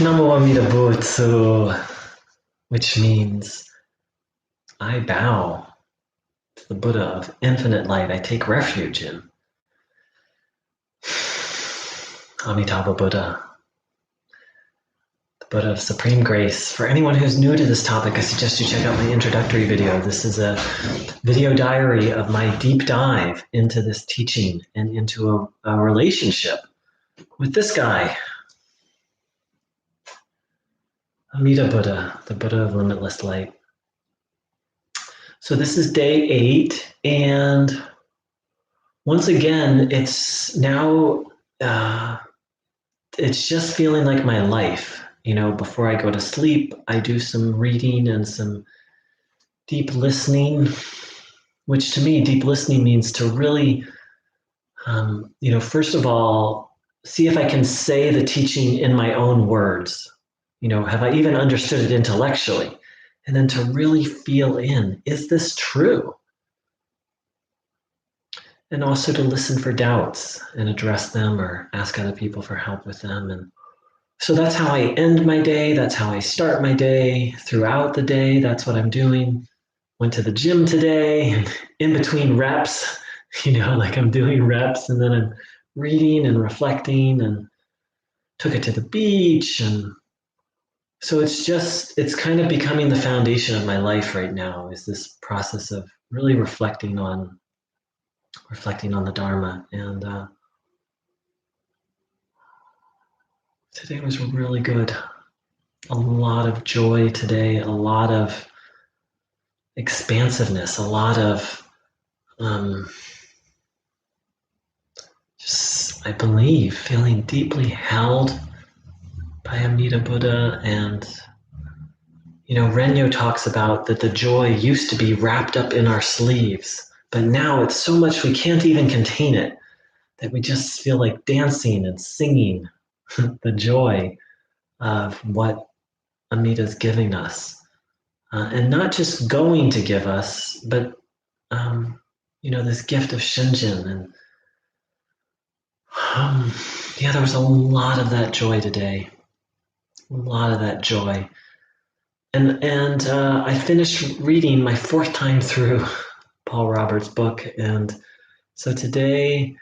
Namo Amida Butsu, which means I bow to the Buddha of infinite light I take refuge in. Amitabha Buddha, the Buddha of supreme grace. For anyone who's new to this topic, I suggest you check out my introductory video. This is a video diary of my deep dive into this teaching and into a relationship with this guy, Amida Buddha, the Buddha of limitless light. So this is day 8, and once again, it's now, it's just feeling like my life. You know, before I go to sleep, I do some reading and some deep listening, which to me, deep listening means to really, first of all, see if I can say the teaching in my own words. You know, have I even understood it intellectually? And then to really feel in, is this true? And also to listen for doubts and address them or ask other people for help with them. And so that's how I end my day. That's how I start my day. Throughout the day, that's what I'm doing. Went to the gym today, and in between reps, like I'm doing reps and then I'm reading and reflecting, and took it to the beach. And so it's kind of becoming the foundation of my life right now, is this process of really reflecting on the Dharma. And today was really good. A lot of joy today, a lot of expansiveness, a lot of just, I believe, feeling deeply held by Amida Buddha. And Renyo talks about that the joy used to be wrapped up in our sleeves, but now it's so much we can't even contain it, that we just feel like dancing and singing the joy of what Amida's giving us. And not just going to give us, but this gift of Shinjin. And there was a lot of that joy today. A lot of that joy. And I finished reading my 4th time through Paul Roberts' book. And so today,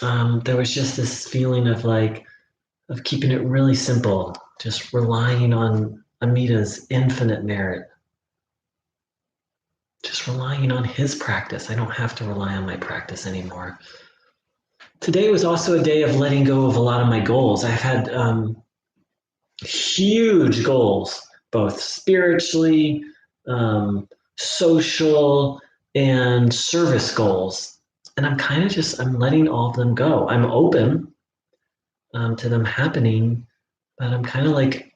there was just this feeling of keeping it really simple, just relying on Amida's infinite merit, just relying on his practice. I don't have to rely on my practice anymore. Today was also a day of letting go of a lot of my goals. I've had huge goals, both spiritually, social, and service goals. And I'm letting all of them go. I'm open to them happening, but I'm kind of like,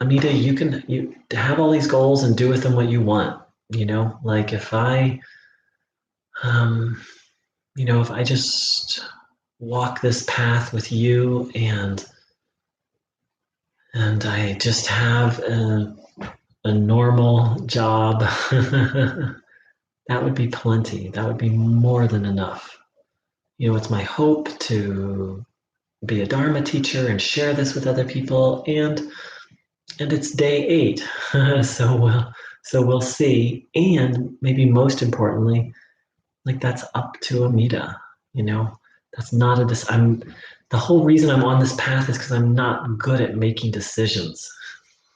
Amida, you have all these goals and do with them what you want. If I, if I just walk this path with you and I just have a normal job, that would be plenty. That would be more than enough. It's my hope to be a Dharma teacher and share this with other people. And it's day 8, so we'll see. And maybe most importantly, that's up to Amida. That's not the whole reason I'm on this path is because I'm not good at making decisions.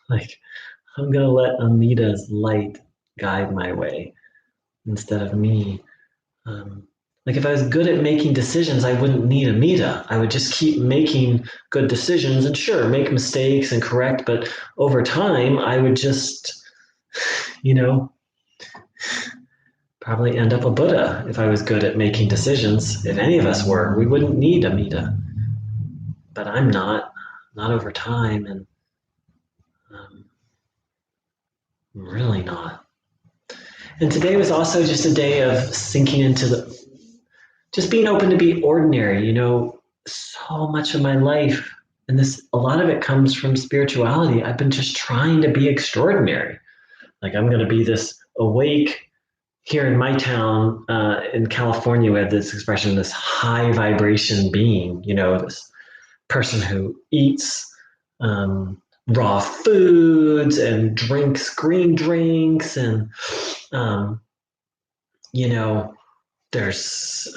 I'm gonna let Amida's light guide my way instead of me. If I was good at making decisions, I wouldn't need Amida. I would just keep making good decisions and sure, make mistakes and correct, but over time, I would just, probably end up a Buddha if I was good at making decisions. If any of us were, we wouldn't need Amida. But I'm not over time, and really not. And today was also just a day of sinking into just being open to be ordinary. So much of my life, and a lot of it comes from spirituality. I've been just trying to be extraordinary. I'm going to be this awake. Here in my town, in California, we have this expression, this high vibration being, this person who eats raw foods and drinks, green drinks, and um, you know, there's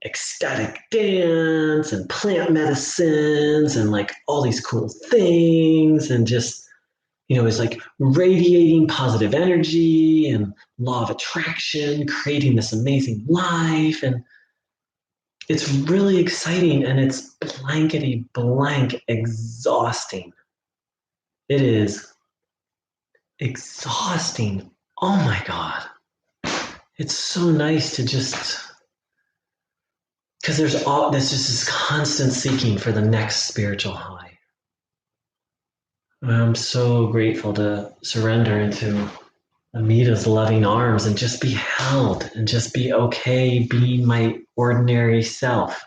ecstatic dance and plant medicines and like all these cool things and just it's like radiating positive energy and law of attraction, creating this amazing life. And it's really exciting and it's blankety blank exhausting. It is exhausting. Oh my God. It's so nice to just, because there's just this constant seeking for the next spiritual high. I'm so grateful to surrender into Amita's loving arms and just be held and just be okay being my ordinary self.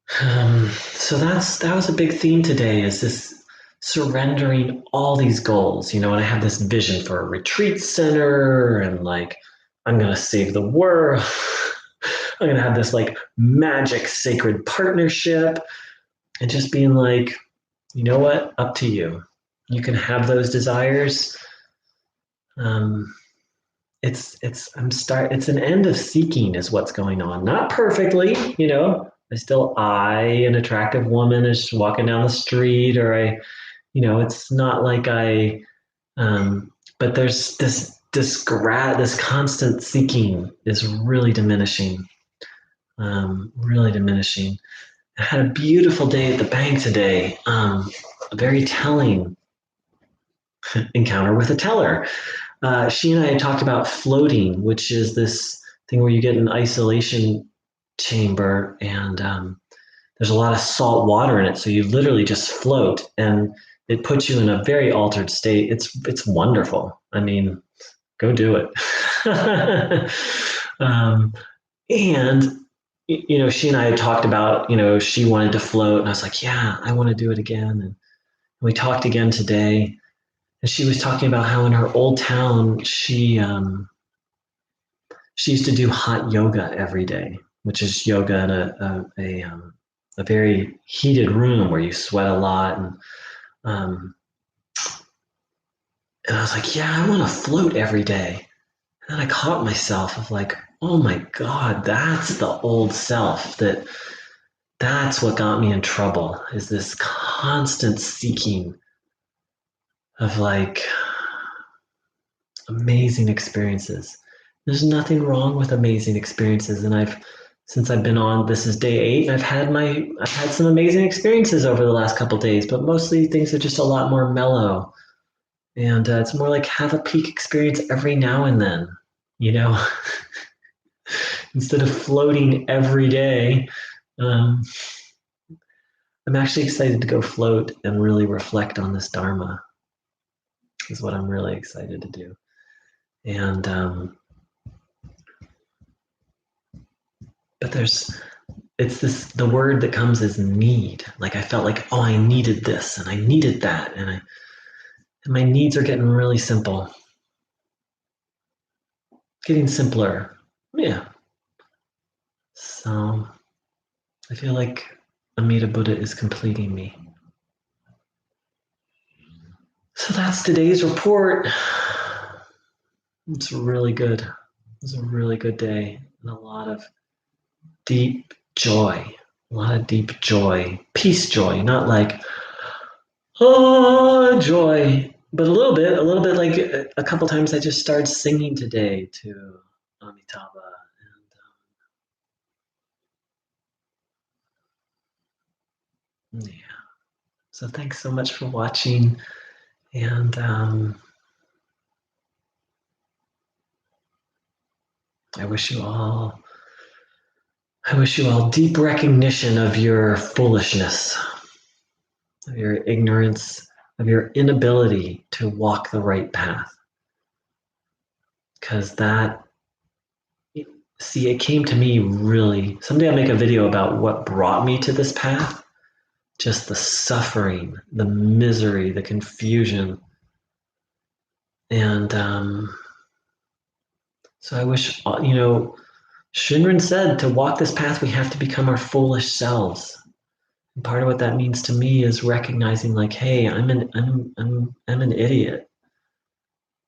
So that was a big theme today, is this surrendering all these goals, and I have this vision for a retreat center and like I'm gonna save the world. I'm gonna have this like magic sacred partnership and just being like, you know what, up to you. You can have those desires. It's an end of seeking is what's going on. Not perfectly. I still eye an attractive woman as she's walking down the street, or it's not like but there's this constant seeking is really diminishing. Really diminishing. I had a beautiful day at the bank today. A very telling encounter with a teller. She and I had talked about floating, which is this thing where you get an isolation chamber and there's a lot of salt water in it. So you literally just float and it puts you in a very altered state. It's wonderful. I mean, go do it. And she and I had talked about, she wanted to float and I was like, yeah, I want to do it again. And we talked again today. And she was talking about how in her old town she used to do hot yoga every day, which is yoga in a very heated room where you sweat a lot. And I was like, yeah, I want to float every day. And then I caught myself of like, oh my God, that's the old self. That's what got me in trouble, is this constant seeking of like amazing experiences. There's nothing wrong with amazing experiences. And since I've been on, this is day 8, and I've had some amazing experiences over the last couple days, but mostly things are just a lot more mellow. And it's more like have a peak experience every now and then, you know, instead of floating every day. I'm actually excited to go float and really reflect on this Dharma, is what I'm really excited to do. And but the word that comes is need. Like I felt like, oh, I needed this and I needed that, and my needs are getting really simple, getting simpler. Yeah. So I feel like Amida Buddha is completing me. So that's today's report. It's really good. It was a really good day and a lot of deep joy. A lot of deep joy. Peace joy, not like, oh, joy, but a little bit like a couple times I just started singing today to Amitabha. And yeah. So thanks so much for watching. And I wish you all deep recognition of your foolishness, of your ignorance, of your inability to walk the right path. Because it came to me really, someday I'll make a video about what brought me to this path. Just the suffering, the misery, the confusion. And so I wish, Shinran said, to walk this path, we have to become our foolish selves. And part of what that means to me is recognizing, like, hey, I'm an idiot.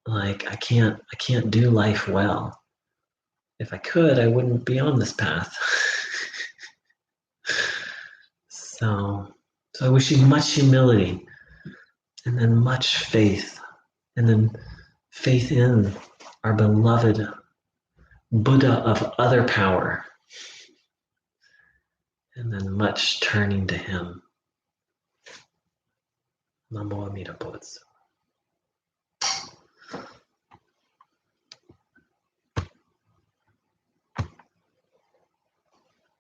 Like, I can't do life well. If I could, I wouldn't be on this path. So I wish you much humility, and then much faith, and then faith in our beloved Buddha of other power, and then much turning to him. Namo Amida Butsu.